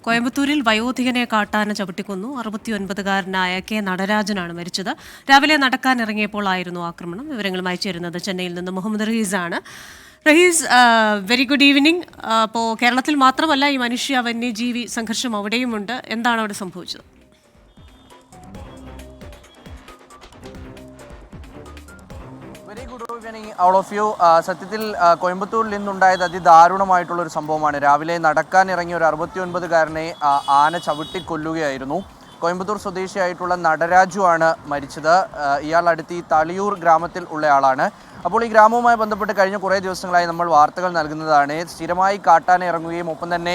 കോയമ്പത്തൂരിൽ വയോധികനെ കാട്ടാന ചവിട്ടിക്കൊന്നു. 69-കാരനായ കെ നടരാജനാണ് മരിച്ചത്. രാവിലെ നടക്കാനിറങ്ങിയപ്പോഴായിരുന്നു ആക്രമണം. വിവരങ്ങളുമായി ചേരുന്നത് ചെന്നൈയിൽ നിന്ന് മുഹമ്മദ് റഹീസാണ്. Rahees, very good evening. അപ്പോൾ കേരളത്തിൽ മാത്രമല്ല ഈ മനുഷ്യ വന്യജീവി സംഘർഷം അവിടെയുമുണ്ട്. എന്താണ് അവിടെ സംഭവിച്ചത്? Very good evening all of you. സത്യത്തിൽ കോയമ്പത്തൂരിൽ നിന്നുണ്ടായത് അതിദാരുണമായിട്ടുള്ളൊരു സംഭവമാണ്. രാവിലെ നടക്കാനിറങ്ങിയ ഒരു 69-കാരനെ ആന ചവിട്ടിക്കൊല്ലുകയായിരുന്നു. കോയമ്പത്തൂർ സ്വദേശിയായിട്ടുള്ള നടരാജു ആണ് മരിച്ചത്. ഇയാൾ അടുത്ത് ഈ തളിയൂർ ഗ്രാമത്തിൽ ഉള്ളയാളാണ്. അപ്പോൾ ഈ ഗ്രാമവുമായി ബന്ധപ്പെട്ട് കഴിഞ്ഞ കുറേ ദിവസങ്ങളായി നമ്മൾ വാർത്തകൾ നൽകുന്നതാണ്. സ്ഥിരമായി കാട്ടാന ഇറങ്ങുകയും ഒപ്പം തന്നെ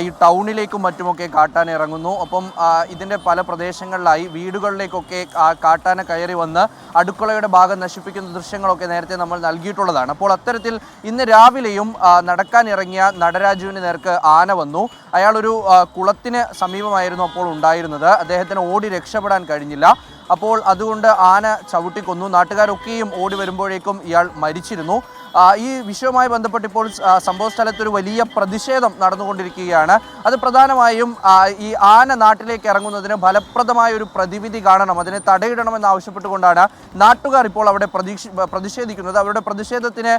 ഈ ടൗണിലേക്കും മറ്റുമൊക്കെ കാട്ടാന ഇറങ്ങുന്നു. ഒപ്പം ഇതിൻ്റെ പല പ്രദേശങ്ങളിലായി വീടുകളിലേക്കൊക്കെ കാട്ടാന കയറി വന്ന് അടുക്കളയുടെ ഭാഗം നശിപ്പിക്കുന്ന ദൃശ്യങ്ങളൊക്കെ നേരത്തെ നമ്മൾ നൽകിയിട്ടുള്ളതാണ്. അപ്പോൾ അത്തരത്തിൽ ഇന്ന് രാവിലെയും നടക്കാനിറങ്ങിയ നടരാജുവിന് നേർക്ക് ആന വന്നു. അയാളൊരു കുളത്തിന് സമീപമായിരുന്നു അപ്പോൾ ഉണ്ടായിരുന്നത്. അദ്ദേഹത്തിന് ഓടി രക്ഷപ്പെടാൻ കഴിഞ്ഞില്ല. അപ്പോൾ അതുകൊണ്ട് ആന ചവിട്ടിക്കൊന്നു. നാട്ടുകാരൊക്കെയും ഓടി വരുമ്പോഴേക്കും ഇയാൾ മരിച്ചിരുന്നു. ഈ വിഷയവുമായി ബന്ധപ്പെട്ട് ഇപ്പോൾ സംഭവ സ്ഥലത്തൊരു വലിയ പ്രതിഷേധം നടന്നുകൊണ്ടിരിക്കുകയാണ്. അത് പ്രധാനമായും ഈ ആന നാട്ടിലേക്ക് ഇറങ്ങുന്നതിന് ഫലപ്രദമായ ഒരു പ്രതിവിധി കാണണം, അതിനെ തടയിടണമെന്ന് ആവശ്യപ്പെട്ടുകൊണ്ടാണ് നാട്ടുകാർ ഇപ്പോൾ അവിടെ പ്രതിഷേധിക്കുന്നത്. അവരുടെ പ്രതിഷേധത്തിന്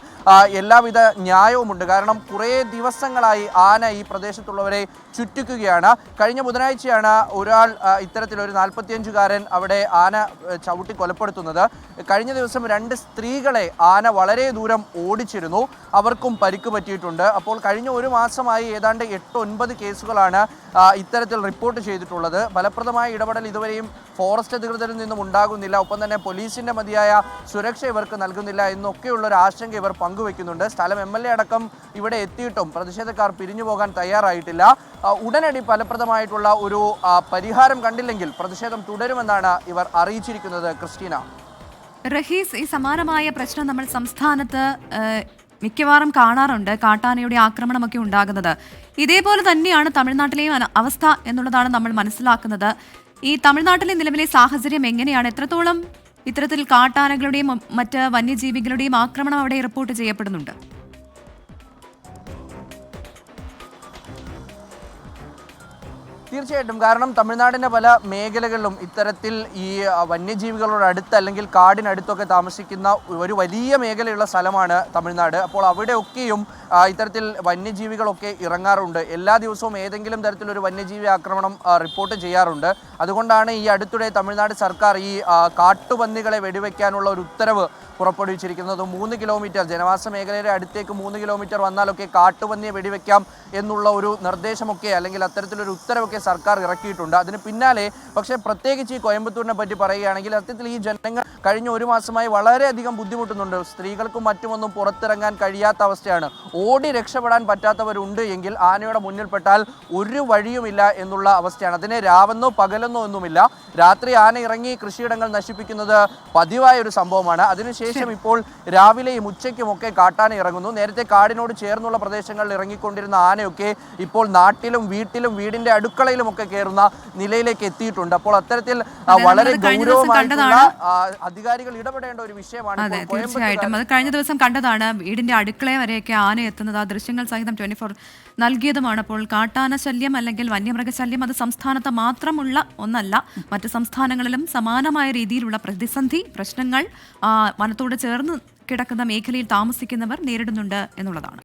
എല്ലാവിധ ന്യായവുമുണ്ട്. കാരണം കുറേ ദിവസങ്ങളായി ആന ഈ പ്രദേശത്തുള്ളവരെ ചുറ്റിക്കുകയാണ്. കഴിഞ്ഞ ബുധനാഴ്ചയാണ് ഒരാൾ ഇത്തരത്തിലൊരു 45-കാരൻ അവിടെ ആന ചവിട്ടി കൊലപ്പെടുത്തുന്നത്. കഴിഞ്ഞ ദിവസം 2 സ്ത്രീകളെ ആന വളരെ ദൂരം ഓടിച്ചിരുന്നു. അവർക്കും പരിക്ക് പറ്റിയിട്ടുണ്ട്. അപ്പോൾ കഴിഞ്ഞ ഒരു മാസമായി ഏതാണ്ട് 8-9 കേസുകളാണ് ഇത്തരത്തിൽ റിപ്പോർട്ട് ചെയ്തിട്ടുള്ളത്. ഫലപ്രദമായ ഇടപെടൽ ഇതുവരെയും ഫോറസ്റ്റ് അധികൃതരിൽ നിന്നും ഉണ്ടാകുന്നില്ല. ഒപ്പം തന്നെ പോലീസിൻ്റെ മതിയായ സുരക്ഷ ഇവർക്ക് നൽകുന്നില്ല എന്നൊക്കെയുള്ളൊരു ആശങ്ക ഇവർ പങ്കുവെക്കുന്നുണ്ട്. സ്ഥലം MLA അടക്കം ഇവിടെ എത്തിയിട്ടും പ്രതിഷേധക്കാർ പിരിഞ്ഞു പോകാൻ തയ്യാറായിട്ടില്ല. ഉടനടി ഫലപ്രദമായിട്ടുള്ള ഒരു പരിഹാരം കണ്ടില്ലെങ്കിൽ പ്രതിഷേധം തുടരുമെന്നാണ് ഇവർ അറിയിച്ചിരിക്കുന്നത്. ക്രിസ്റ്റീന. റഹീസ്, ഈ സമാനമായ പ്രശ്നം നമ്മൾ സംസ്ഥാനത്ത് മിക്കവാറും കാണാറുണ്ട്. കാട്ടാനയുടെ ആക്രമണമൊക്കെ ഉണ്ടാകുന്നത് ഇതേപോലെ തന്നെയാണ് തമിഴ്നാട്ടിലെയും അവസ്ഥ എന്നുള്ളതാണ് നമ്മൾ മനസ്സിലാക്കുന്നത്. ഈ തമിഴ്നാട്ടിലെ നിലവിലെ സാഹചര്യം എങ്ങനെയാണ്? എത്രത്തോളം ഇത്തരത്തിൽ കാട്ടാനകളുടെയും മറ്റ് വന്യജീവികളുടെയും ആക്രമണം അവിടെ റിപ്പോർട്ട് ചെയ്യപ്പെടുന്നുണ്ട്? തീർച്ചയായിട്ടും. കാരണം തമിഴ്നാടിൻ്റെ പല മേഖലകളിലും ഇത്തരത്തിൽ ഈ വന്യജീവികളോട് അടുത്ത് അല്ലെങ്കിൽ കാടിനടുത്തൊക്കെ താമസിക്കുന്ന ഒരു വലിയ മേഖലയുള്ള സ്ഥലമാണ് തമിഴ്നാട്. അപ്പോൾ അവിടെയൊക്കെയും ഇത്തരത്തിൽ വന്യജീവികളൊക്കെ ഇറങ്ങാറുണ്ട്. എല്ലാ ദിവസവും ഏതെങ്കിലും തരത്തിലൊരു വന്യജീവി ആക്രമണം റിപ്പോർട്ട് ചെയ്യാറുണ്ട്. അതുകൊണ്ടാണ് ഈ അടുത്തിടെ തമിഴ്നാട് സർക്കാർ ഈ കാട്ടുപന്നികളെ വെടിവെക്കാനുള്ള ഒരു ഉത്തരവ് പുറപ്പെടുവിച്ചിരിക്കുന്നത്. 3 കിലോമീറ്റർ ജനവാസ മേഖലയുടെ അടുത്തേക്ക് 3 കിലോമീറ്റർ വന്നാലൊക്കെ കാട്ടുപന്നിയെ വെടിവെക്കാം എന്നുള്ള ഒരു നിർദ്ദേശമൊക്കെ അല്ലെങ്കിൽ അത്തരത്തിലൊരു ഉത്തരവൊക്കെ സർക്കാർ ഇറക്കിയിട്ടുണ്ട്. അതിന് പിന്നാലെ പക്ഷേ പ്രത്യേകിച്ച് ഈ കോയമ്പത്തൂരിനെ പറ്റി പറയുകയാണെങ്കിൽ സത്യത്തിൽ ഈ ജനങ്ങൾ കഴിഞ്ഞ ഒരു മാസമായി വളരെയധികം ബുദ്ധിമുട്ടുന്നുണ്ട്. സ്ത്രീകൾക്കും മറ്റുമൊന്നും പുറത്തിറങ്ങാൻ കഴിയാത്ത അവസ്ഥയാണ്. ഓടി രക്ഷപ്പെടാൻ പറ്റാത്തവരുണ്ട് എങ്കിൽ ആനയുടെ മുന്നിൽപ്പെട്ടാൽ ഒരു വഴിയുമില്ല എന്നുള്ള അവസ്ഥയാണ്. അതിനെ രാവെന്നോ പകലെന്നോ ഒന്നുമില്ല. രാത്രി ആന ഇറങ്ങി കൃഷിയിടങ്ങൾ നശിപ്പിക്കുന്നത് പതിവായ ഒരു സംഭവമാണ്. അതിനുശേഷം ഇപ്പോൾ രാവിലെയും ഉച്ചയ്ക്കുമൊക്കെ കാട്ടാന ഇറങ്ങുന്നു. നേരത്തെ കാടിനോട് ചേർന്നുള്ള പ്രദേശങ്ങളിൽ ഇറങ്ങിക്കൊണ്ടിരുന്ന ആനയൊക്കെ ഇപ്പോൾ നാട്ടിലും വീട്ടിലും വീടിന്റെ അടുക്കളയിലും ഒക്കെ കയറുന്ന നിലയിലേക്ക് എത്തിയിട്ടുണ്ട്. അപ്പോൾ അത്തരത്തിൽ വളരെ ഗൗരവമായിട്ടുള്ള അധികാരികൾ ഇടപെടേണ്ട ഒരു വിഷയമാണ്. തീർച്ചയായിട്ടും അത് കഴിഞ്ഞ ദിവസം കണ്ടതാണ്. വീടിന്റെ അടുക്കള വരെയൊക്കെ ആന എത്തുന്നത് ആ ദൃശ്യങ്ങൾ സഹിതം 24 നൽകിയതുമാണ്. അപ്പോൾ കാട്ടാന ശല്യം അല്ലെങ്കിൽ വന്യമൃഗശല്യം അത് സംസ്ഥാനത്ത് മാത്രമുള്ള ഒന്നല്ല. മറ്റ് സംസ്ഥാനങ്ങളിലും സമാനമായ രീതിയിലുള്ള പ്രതിസന്ധി പ്രശ്നങ്ങൾ വനത്തോട് ചേർന്ന് കിടക്കുന്ന മേഖലയിൽ താമസിക്കുന്നവർ നേരിടുന്നുണ്ട് എന്നുള്ളതാണ്.